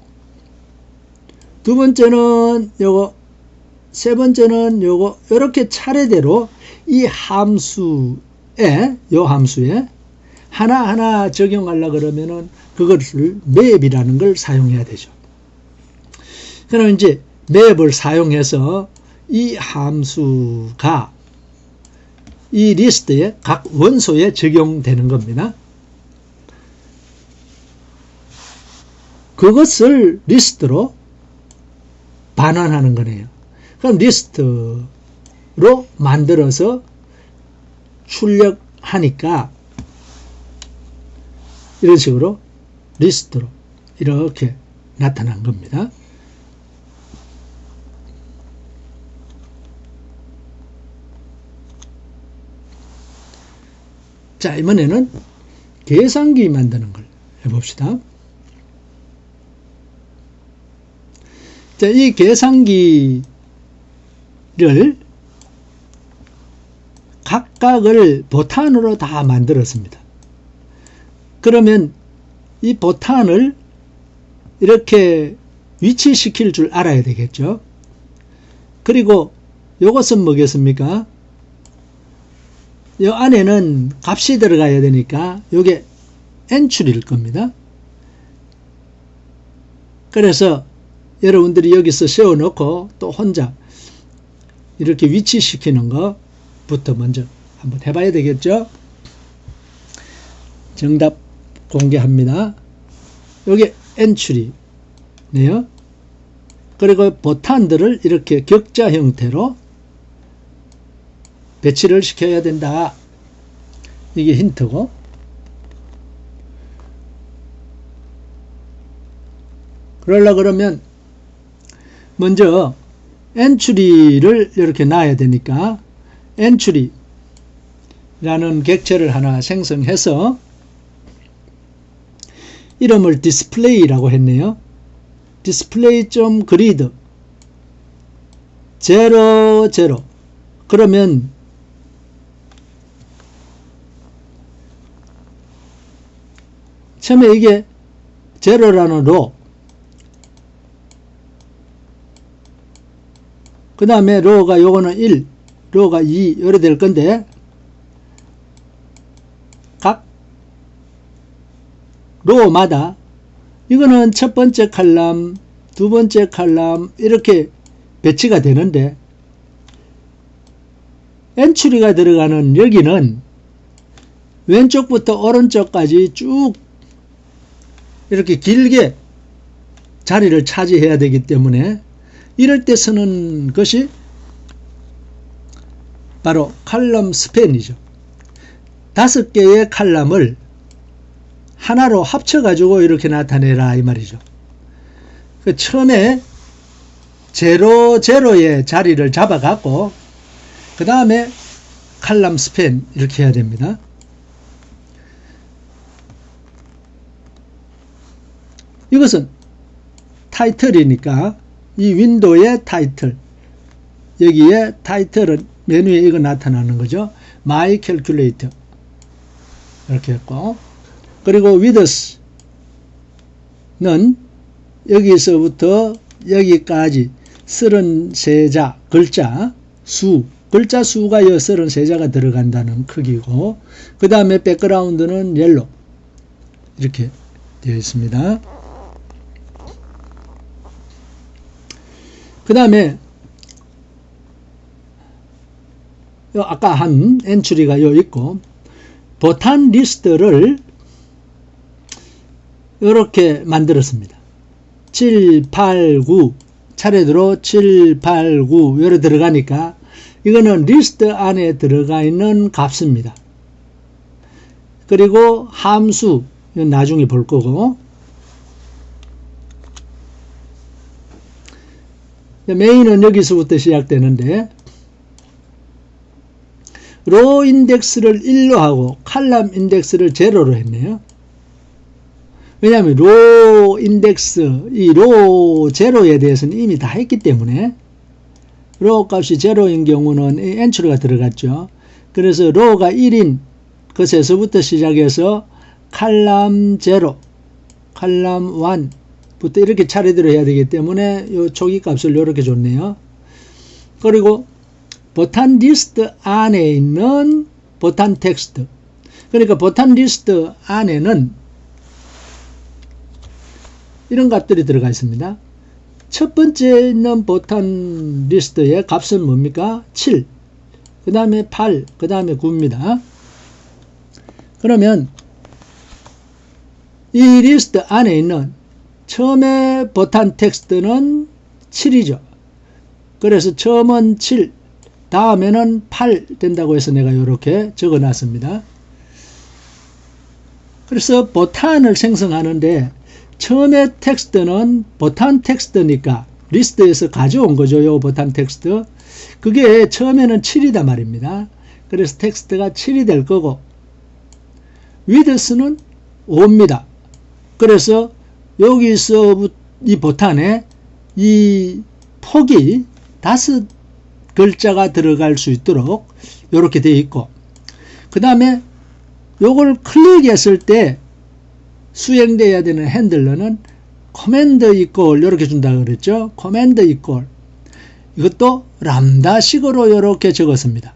두 번째는 요거, 세 번째는 요거, 이렇게 차례대로 이 함수에, 요 함수에 하나하나 적용하려고 그러면은 그것을 맵이라는 걸 사용해야 되죠. 그럼 이제 맵을 사용해서 이 함수가 이 리스트에 각 원소에 적용되는 겁니다. 그것을 리스트로 반환하는 거네요. 그럼 리스트로 만들어서 출력하니까 이런 식으로 리스트로 이렇게 나타난 겁니다. 자, 이번에는 계산기 만드는 걸 해봅시다. 자, 이 계산기를 각각을 보탄으로 다 만들었습니다. 그러면 이 보탄을 이렇게 위치시킬 줄 알아야 되겠죠. 그리고 이것은 뭐겠습니까? 이 안에는 값이 들어가야 되니까 이게 엔트리일 겁니다. 그래서 여러분들이 여기서 세워놓고 또 혼자 이렇게 위치시키는 것부터 먼저 한번 해봐야 되겠죠. 정답 공개합니다. 여기 엔트리네요. 그리고 보탄들을 이렇게 격자 형태로 배치를 시켜야 된다. 이게 힌트고, 그러려고 그러면 먼저 엔트리를 이렇게 놔야 되니까 엔트리라는 객체를 하나 생성해서 이름을 디스플레이라고 했네요. display.grid 0, 0 그러면 처음에 이게 0라는 로, 그 다음에 로가 요거는 1, 로가 2 이래 될 건데 각 로마다 이거는 첫 번째 칼럼, 두 번째 칼럼 이렇게 배치가 되는데 엔트리가 들어가는 여기는 왼쪽부터 오른쪽까지 쭉 이렇게 길게 자리를 차지해야 되기 때문에 이럴 때 쓰는 것이 바로 칼럼 스팬이죠. 5개의 칼럼을 하나로 합쳐가지고 이렇게 나타내라 이 말이죠. 그 처음에 0,0의 자리를 잡아갖고 그 다음에 칼럼 스팬 이렇게 해야 됩니다. 이것은 타이틀이니까 이 윈도우의 타이틀, 여기에 타이틀은 메뉴에 이거 나타나는 거죠. My Calculator 이렇게 했고, 그리고 width는 여기서부터 여기까지 33자 글자 수, 글자 수가 33자가 들어간다는 크기고, 그 다음에 백그라운드는 옐로 이렇게 되어 있습니다. 그 다음에 아까 한 엔트리가 요 있고, 보탄 리스트를 이렇게 만들었습니다. 7, 8, 9 차례대로 7, 8, 9 요래 들어가니까 이거는 리스트 안에 들어가 있는 값입니다. 그리고 함수 이건 나중에 볼 거고, 메인은 여기서부터 시작되는데 로 인덱스를 1로 하고 칼럼 인덱스를 0로 했네요. 왜냐하면 로 인덱스, 이 로 0에 대해서는 이미 다 했기 때문에 로 값이 0인 경우는 이 엔트리가 들어갔죠. 그래서 로가 1인 것에서부터 시작해서 칼럼 0, 칼럼 1부터 이렇게 차례대로 해야 되기 때문에 이 초기 값을 이렇게 줬네요. 그리고 보탄 리스트 안에 있는 보탄 텍스트, 그러니까 보탄 리스트 안에는 이런 값들이 들어가 있습니다. 첫 번째 있는 보탄 리스트의 값은 뭡니까? 7, 그 다음에 8, 그 다음에 9입니다. 그러면 이 리스트 안에 있는 처음에 보탄 텍스트는 7이죠. 그래서 처음은 7, 다음에는 8 된다고 해서 내가 이렇게 적어 놨습니다. 그래서 보탄을 생성하는데 처음에 텍스트는 보탄 텍스트니까 리스트에서 가져온 거죠. 요 보탄 텍스트. 그게 처음에는 7이다 말입니다. 그래서 텍스트가 7이 될 거고, width는 5입니다. 그래서 여기서 이 보탄에 이 폭이 5글자가 들어갈 수 있도록 이렇게 되어 있고, 그 다음에 요걸 클릭했을 때 수행되어야 되는 핸들러는 커맨드 이퀄 이렇게 준다 그랬죠. 커맨드 이퀄, 이것도 람다식으로 이렇게 적었습니다.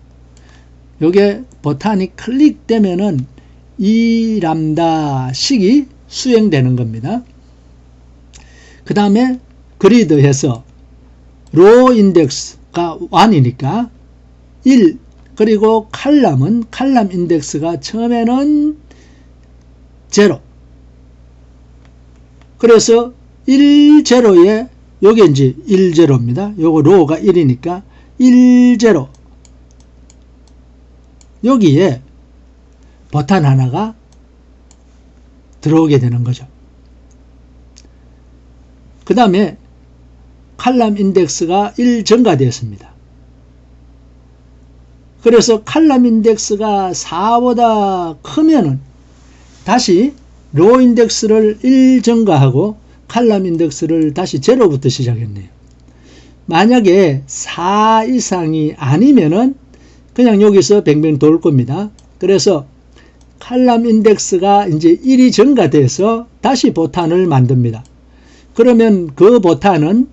요게 보탄이 클릭되면은 이 람다식이 수행되는 겁니다. 그 다음에 그리드해서 로 인덱스가 1이니까 1, 그리고 칼럼은 칼럼 인덱스가 처음에는 0, 그래서 1, 0에 요게 이제 1, 0입니다. 요거 로가 1이니까 1, 0, 여기에 보탄 하나가 들어오게 되는 거죠. 그 다음에 칼럼 인덱스가 1 증가되었습니다. 그래서 칼럼 인덱스가 4보다 크면은 다시 로 인덱스를 1 증가하고 칼럼 인덱스를 다시 0부터 시작했네요. 만약에 4 이상이 아니면은 그냥 여기서 뱅뱅 돌 겁니다. 그래서 칼럼 인덱스가 이제 1이 증가돼서 다시 보탄을 만듭니다. 그러면 그 보탄은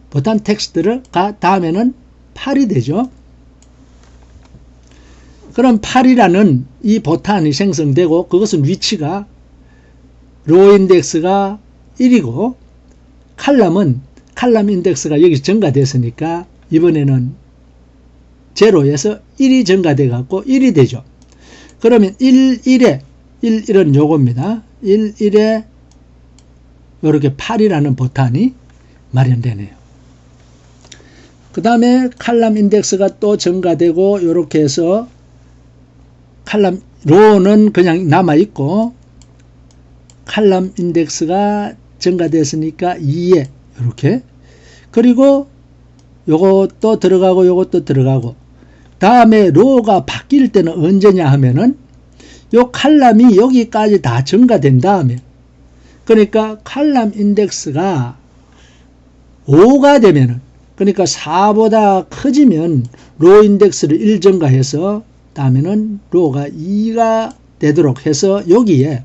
보탄 텍스트를 다음에는 8이 되죠. 그럼 8이라는 이 보탄이 생성되고, 그것은 위치가 로 인덱스가 1이고 칼럼 인덱스가 여기 증가됐으니까 이번에는 제로에서 1이 증가돼 갖고 1이 되죠. 그러면 1은 요겁니다. 1에 요렇게 8이라는 보탄이 마련되네요. 그 다음에 칼럼 인덱스가 또 증가되고 요렇게 해서 칼럼 로는 그냥 남아있고 칼럼 인덱스가 증가됐으니까 2에 이렇게 그리고 요것도 들어가고 요것도 들어가고 다음에 로가 바뀔 때는 언제냐 하면은 요 칼럼이 여기까지 다 증가된 다음에 그러니까 칼럼 인덱스가 5가 되면은 그러니까 4보다 커지면 로 인덱스를 1 증가해서 다음에는 로가 2가 되도록 해서 여기에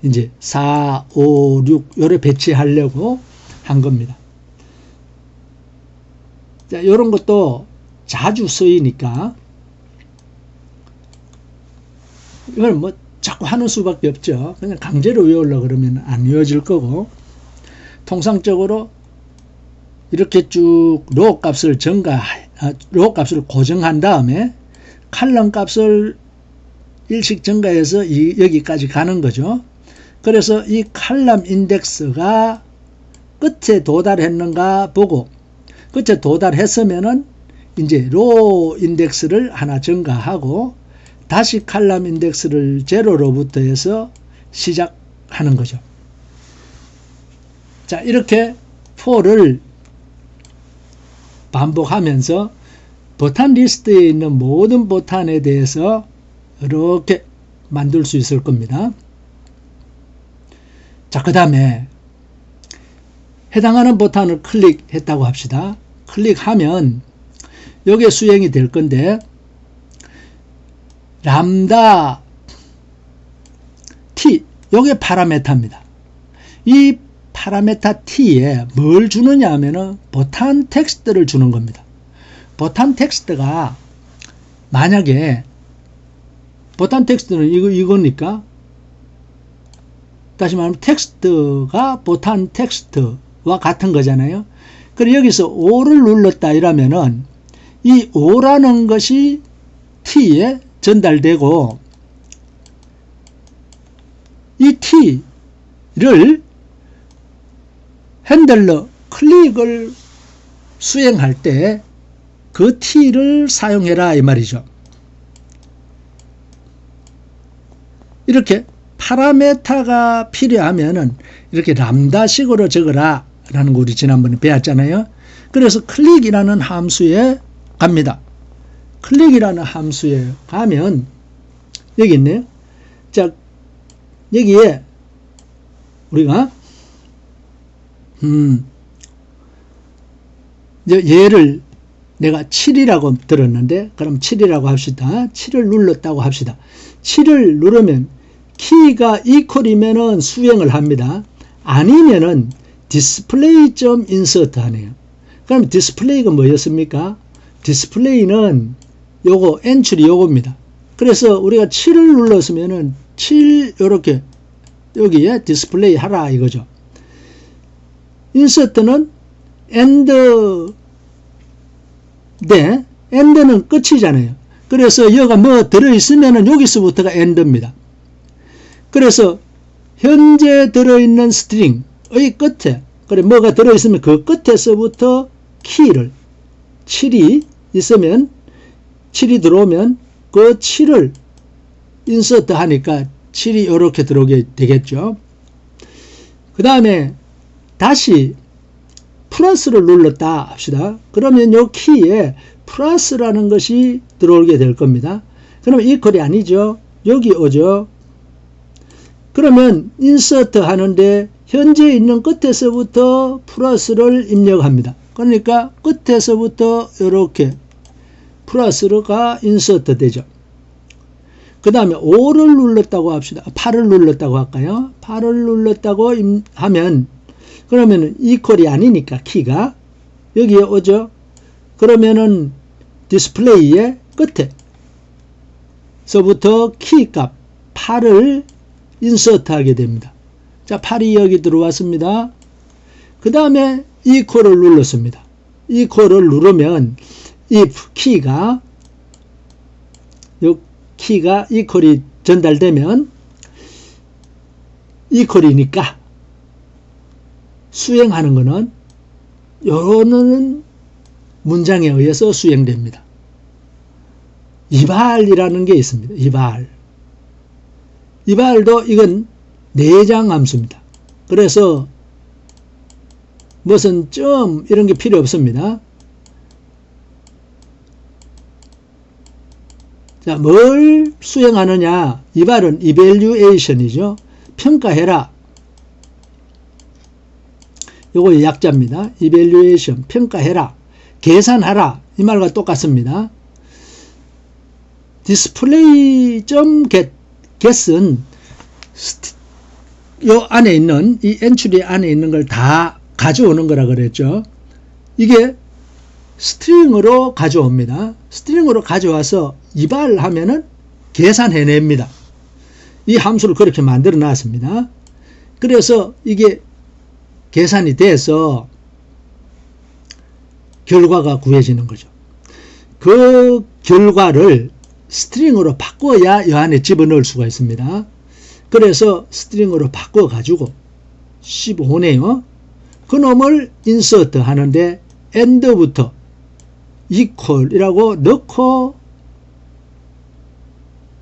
이제 4, 5, 6 요래 배치하려고 한 겁니다. 자, 요런 것도 자주 쓰이니까 이걸 뭐 자꾸 하는 수밖에 없죠. 그냥 강제로 외우려고 그러면 안 외워질 거고 통상적으로 이렇게 쭉 로 값을 로 값을 고정한 다음에 칼럼 값을 일씩 증가해서 여기까지 가는 거죠. 그래서 이 칼럼 인덱스가 끝에 도달했는가 보고 끝에 도달했으면은 이제 로 인덱스를 하나 증가하고 다시 칼럼 인덱스를 제로로부터 해서 시작하는 거죠. 자, 이렇게 for를 반복하면서 보탄 리스트에 있는 모든 보탄에 대해서 이렇게 만들 수 있을 겁니다. 자, 그 다음에 해당하는 보탄을 클릭했다고 합시다. 클릭하면 여기에 수행이 될 건데 람다 t 요게 파라메타입니다. 이 파라메타 t에 뭘 주느냐 하면은 보탄 텍스트를 주는 겁니다. 보탄 텍스트가 만약에 보탄 텍스트는 이거니까 다시 말하면 텍스트가 보탄 텍스트와 같은 거잖아요. 그리고 여기서 5를 눌렀다 이러면은 이 5라는 것이 t에 전달되고 이 t를 핸들러 클릭을 수행할 때 그 t를 사용해라 이 말이죠. 이렇게 파라메타가 필요하면은 이렇게 람다식으로 적어라 라는 거 우리 지난번에 배웠잖아요. 그래서 클릭이라는 함수에 갑니다. 클릭이라는 함수에 가면 여기 있네요. 자, 여기에 우리가 얘를 내가 7이라고 들었는데 그럼 7이라고 합시다. 7을 눌렀다고 합시다. 7을 누르면 키가 이퀄이면은 수행을 합니다. 아니면은 display.insert 하네요. 그럼 디스플레이가 뭐였습니까? 디스플레이는 요거 엔트리 요겁니다. 그래서 우리가 7을 눌렀으면은 7 요렇게 여기에 디스플레이 하라 이거죠. 인서트는 엔드 네, 엔드는 끝이잖아요. 그래서 여기가 뭐 들어있으면은 여기서부터가 엔드입니다. 그래서 현재 들어있는 스트링의 끝에 그래 뭐가 들어있으면 그 끝에서부터 키를 7이 있으면 7이 들어오면 그 7을 인서트 하니까 7이 이렇게 들어오게 되겠죠. 그 다음에 다시 플러스를 눌렀다 합시다. 그러면 이 키에 플러스라는 것이 들어오게 될 겁니다. 그러면 이퀄이 아니죠. 여기 오죠. 그러면 인서트 하는데 현재 있는 끝에서부터 플러스를 입력합니다. 그러니까 끝에서부터 이렇게 플러스가 인서트 되죠. 그 다음에 5를 눌렀다고 합시다. 8을 눌렀다고 할까요? 8을 눌렀다고 하면 그러면은 이퀄이 아니니까 키가 여기에 오죠. 그러면은 디스플레이의 끝에서부터 키 값 8을 인서트 하게 됩니다. 자, 8이 여기 들어왔습니다. 그 다음에 equal을 눌렀습니다. equal을 누르면 if 키가 equal이 전달되면 equal이니까 수행하는 것은 요런 문장에 의해서 수행됩니다. 이발이라는 게 있습니다. 이발도 이건 내장 함수입니다. 그래서 무슨 점 이런 게 필요 없습니다. 자, 뭘 수행하느냐? 이발은 evaluation이죠. 평가해라. 요거 약자입니다. evaluation, 평가해라. 계산하라. 이 말과 똑같습니다. display.get은 요 안에 있는 이 엔트리 안에 있는 걸 다 가져오는 거라 그랬죠. 이게 스트링으로 가져옵니다. 스트링으로 가져와서 이발하면은 계산해냅니다. 이 함수를 그렇게 만들어 놨습니다. 그래서 이게 계산이 돼서 결과가 구해지는 거죠. 그 결과를 스트링으로 바꿔야 이 안에 집어넣을 수가 있습니다. 그래서 스트링으로 바꿔가지고 15네요. 그놈을 인서트 하는데 end부터 equal이라고 넣고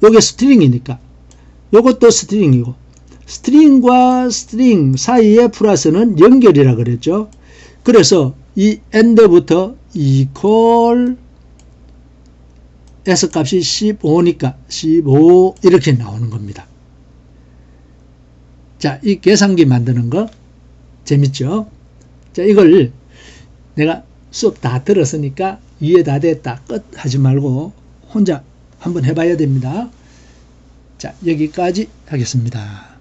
요게 스트링이니까 요것도 스트링이고 스트링과 스트링 사이의 플러스는 연결이라 그랬죠. 그래서 이 end부터 equal S값이 15니까 15 이렇게 나오는 겁니다. 자, 이 계산기 만드는 거 재밌죠? 자, 이걸 내가 수업 다 들었으니까 이해 다 됐다 끝 하지 말고 혼자 한번 해봐야 됩니다. 자, 여기까지 하겠습니다.